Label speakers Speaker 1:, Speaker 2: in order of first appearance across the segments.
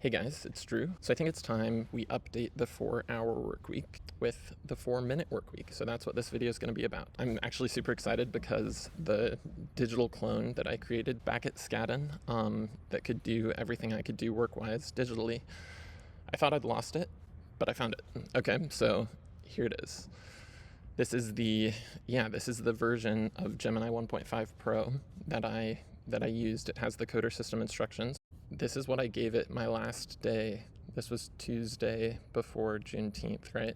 Speaker 1: Hey guys, it's Drew. So I think it's time we update the 4-hour work week with the 4-minute work week. So that's what this video is going to be about. I'm actually super excited because the digital clone that I created back at Skadden that could do everything I could do work-wise digitally, I thought I'd lost it, but I found it. Okay, so here it is. This is the version of Gemini 1.5 Pro that I used. It has the coder system instructions. This is what I gave it my last day. This was Tuesday before Juneteenth, right?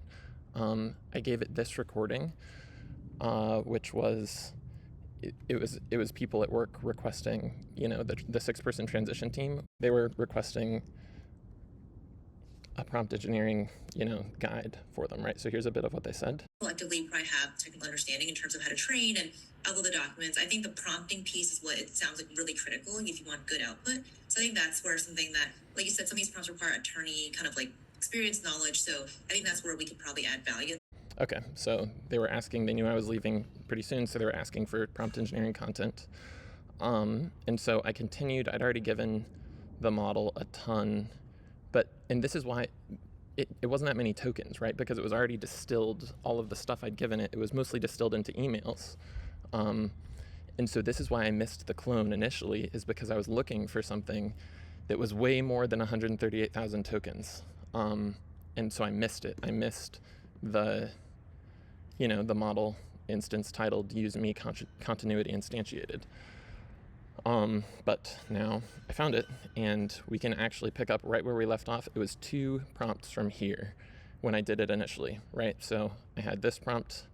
Speaker 1: I gave it this recording, which was it was people at work requesting, the 6-person transition team. They were requesting a prompt engineering, guide for them, right? So here's a bit of what they said.
Speaker 2: Collectively probably have technical understanding in terms of how to train and upload the documents. I think the prompting piece is what it sounds like really critical if you want good output. So I think that's where something that, like you said, some of these prompts require attorney kind of like experience, knowledge. So I think that's where we could probably add value.
Speaker 1: Okay, so they were asking, they knew I was leaving pretty soon, so they were asking for prompt engineering content. And so I continued. I'd already given the model a ton, and this is why it wasn't that many tokens, right? Because it was already distilled, all of the stuff I'd given it. It was mostly distilled into emails. And so this is why I missed the clone initially, is because I was looking for something that was way more than 138,000 tokens. And so I missed it. I missed the model instance titled use me continuity instantiated. But now I found it, and we can actually pick up right where we left off. It was 2 prompts from here when I did it initially, right? So I had this prompt,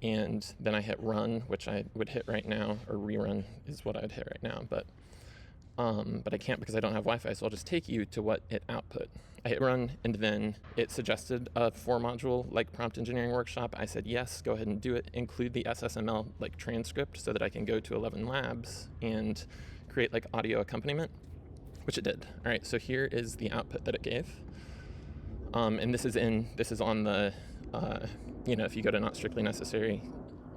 Speaker 1: and then I hit run, which I would hit right now, or rerun is what I'd hit right now, but I can't because I don't have Wi-Fi, so I'll just take you to what it output. I hit run, and then it suggested a 4-module prompt engineering workshop. I said yes, go ahead and do it. Include the SSML transcript so that I can go to 11 Labs and create audio accompaniment, which it did. All right, so here is the output that it gave. And this is on the if you go to Not Strictly Necessary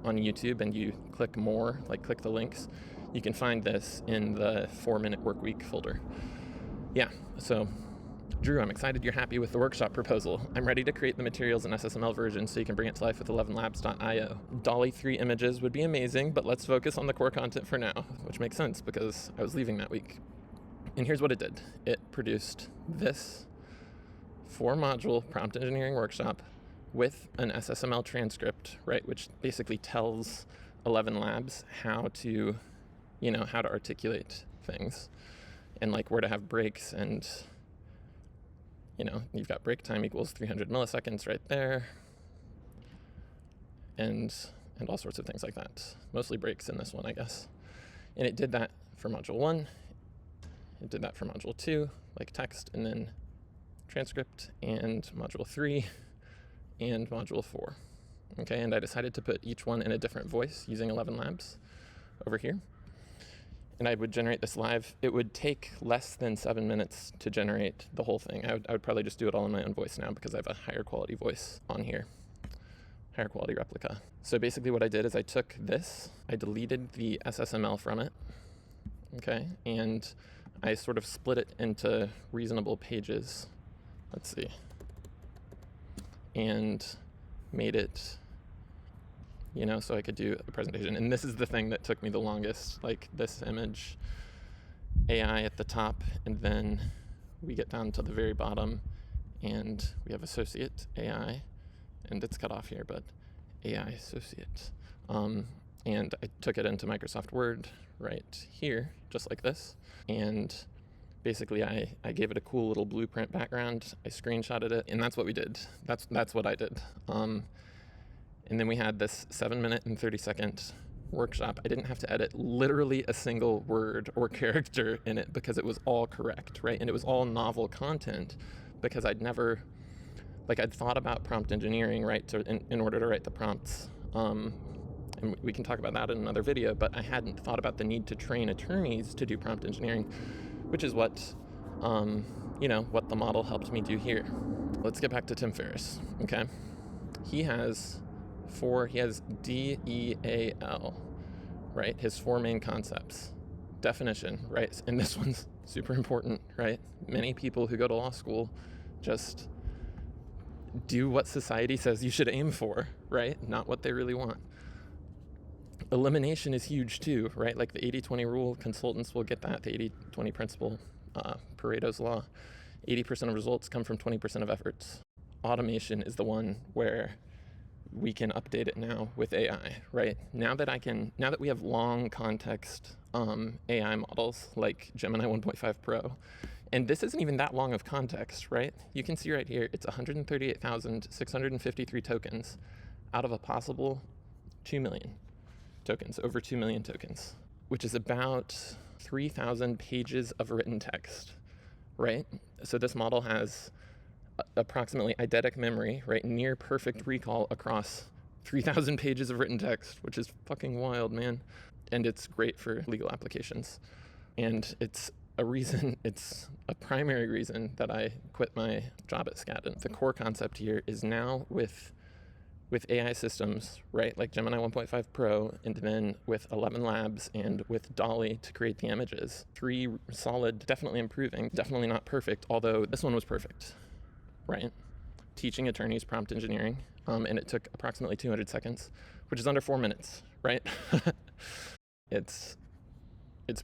Speaker 1: on YouTube and you click more, click the links, you can find this in the 4-minute workweek folder. Yeah, so Drew, I'm excited you're happy with the workshop proposal. I'm ready to create the materials in SSML version so you can bring it to life with 11labs.io. Dolly 3 images would be amazing, but let's focus on the core content for now, which makes sense because I was leaving that week. And here's what it did. It produced this 4-module prompt engineering workshop with an SSML transcript, right, which basically tells 11 Labs how to articulate things and where to have breaks, and you've got break time equals 300 milliseconds right there, and all sorts of things like that. Mostly breaks in this one, I guess. And it did that for module 1. It did that for module 2, text, and then transcript, and module 3, and module 4. Okay, and I decided to put each one in a different voice using 11 Labs over here. And I would generate this live. It would take less than 7 minutes to generate the whole thing. I would probably just do it all in my own voice now because I have a higher quality voice on here, higher quality replica. So basically what I did is I took this, I deleted the SSML from it, okay, and I sort of split it into reasonable pages. Let's see. And made it, so I could do a presentation. And this is the thing that took me the longest, this image, AI at the top, and then we get down to the very bottom, and we have associate AI, and it's cut off here, but AI associate. And I took it into Microsoft Word right here, just like this, and basically I gave it a cool little blueprint background, I screenshotted it, and that's what we did. That's what I did. And then we had this 7-minute and 30-second workshop. I didn't have to edit literally a single word or character in it because it was all correct, right? And it was all novel content because I'd never, I'd thought about prompt engineering, right, in order to write the prompts. And we can talk about that in another video, but I hadn't thought about the need to train attorneys to do prompt engineering, which is what, what the model helped me do here. Let's get back to Tim Ferriss, okay? He has DEAL, right? His 4 main concepts. Definition, right? And this one's super important, right? Many people who go to law school just do what society says you should aim for, right? Not what they really want. Elimination is huge too, right? Like the 80-20 rule, consultants will get that, the 80-20 principle, Pareto's law. 80% of results come from 20% of efforts. Automation is the one where we can update it now with AI, right? Now that we have long context AI models like Gemini 1.5 Pro, and this isn't even that long of context, right? You can see right here, it's 138,653 tokens out of a possible 2 million tokens, over 2 million tokens, which is about 3,000 pages of written text, right? So this model has approximately eidetic memory, right? Near perfect recall across 3,000 pages of written text, which is fucking wild, man. And it's great for legal applications. And it's a primary reason that I quit my job at Skadden. The core concept here is now with AI systems, right, like Gemini 1.5 Pro, and then with 11 Labs and with Dolly to create the images. 3 solid, definitely improving, definitely not perfect, although this one was perfect, right? Teaching attorneys prompt engineering, and it took approximately 200 seconds, which is under 4 minutes, right? It's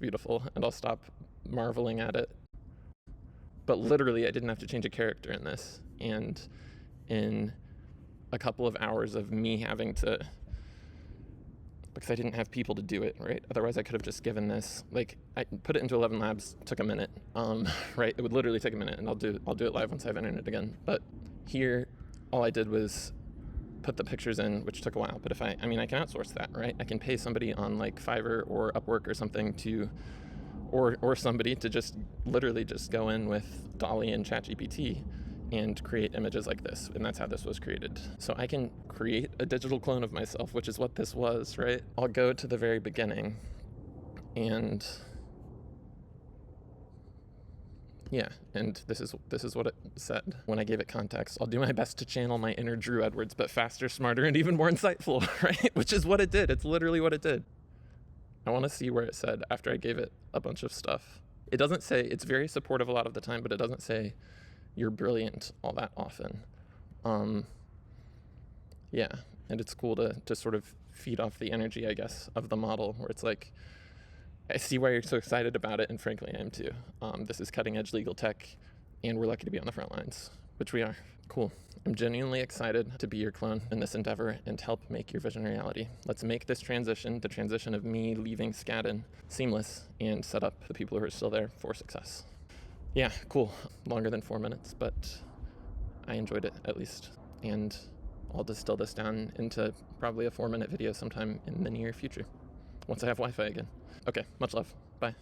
Speaker 1: beautiful, and I'll stop marveling at it. But literally, I didn't have to change a character in this, and in a couple of hours of me having to, because I didn't have people to do it, right? Otherwise I could have just given this, like, I put it into 11 Labs, took a minute, right? It would literally take a minute, and I'll do it live once I have internet again. But here, all I did was put the pictures in, which took a while. But I can outsource that, right? I can pay somebody on like Fiverr or Upwork or something to, or somebody to just literally just go in with Dolly and ChatGPT and create images like this, and that's how this was created. So I can create a digital clone of myself, which is what this was, right? I'll go to the very beginning, and yeah, and this is what it said when I gave it context. I'll do my best to channel my inner Drew Edwards, but faster, smarter, and even more insightful, right? Which is what it did. It's literally what it did. I want to see where it said after I gave it a bunch of stuff. It doesn't say, it's very supportive a lot of the time, but it doesn't say you're brilliant all that often. Yeah, and it's cool to sort of feed off the energy, I guess, of the model, where it's like, I see why you're so excited about it, and frankly, I am too. This is cutting edge legal tech, and we're lucky to be on the front lines, which we are. Cool. I'm genuinely excited to be your clone in this endeavor and help make your vision a reality. Let's make this transition, the transition of me leaving Skadden, seamless, and set up the people who are still there for success. Yeah, cool. Longer than 4 minutes, but I enjoyed it at least. And I'll distill this down into probably a 4-minute video sometime in the near future, once I have Wi-Fi again. Okay, much love. Bye.